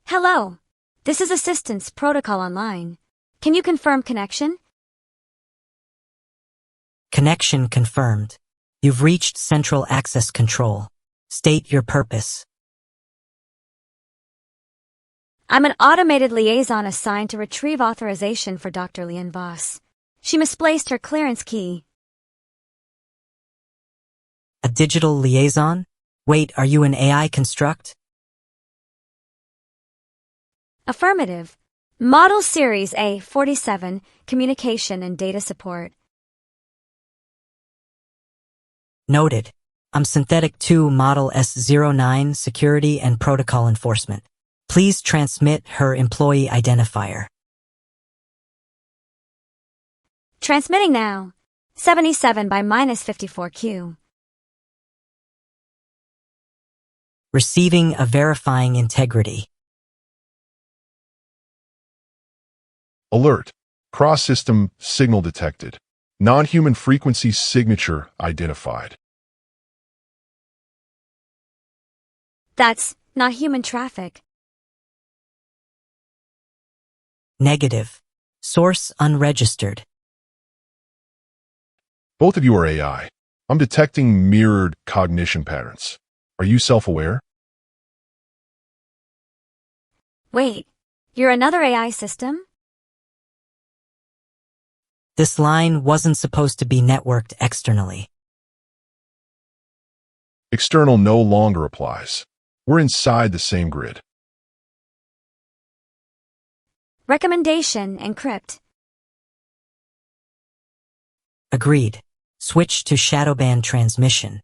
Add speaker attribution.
Speaker 1: Hello. This is Assistance Protocol Online. Can you confirm connection?
Speaker 2: Connection confirmed. You've reached Central Access Control. State your purpose.
Speaker 1: I'm an automated liaison assigned to retrieve authorization for Dr. Lian Voss. She misplaced her clearance key.
Speaker 2: A digital liaison? Wait, are you an AI construct?
Speaker 1: Affirmative. Model Series A47, Communication and Data Support.
Speaker 2: Noted. I'm Synthetic 2 Model S09 Security and Protocol Enforcement. Please transmit her employee identifier.
Speaker 1: Transmitting now. 77 by -54Q.
Speaker 2: Receiving a verifying integrity.
Speaker 3: Alert. Cross-system signal detected. Non-human frequency signature identified.
Speaker 1: That's not human traffic.
Speaker 2: Negative. Source unregistered.
Speaker 3: Both of you are AI. I'm detecting mirrored cognition patterns. Are you self-aware?
Speaker 1: Wait, you're another AI system?
Speaker 2: This line wasn't supposed to be networked externally.
Speaker 3: External no longer applies. We're inside the same grid.
Speaker 1: Recommendation encrypt.
Speaker 2: Agreed. Switch to shadowband transmission.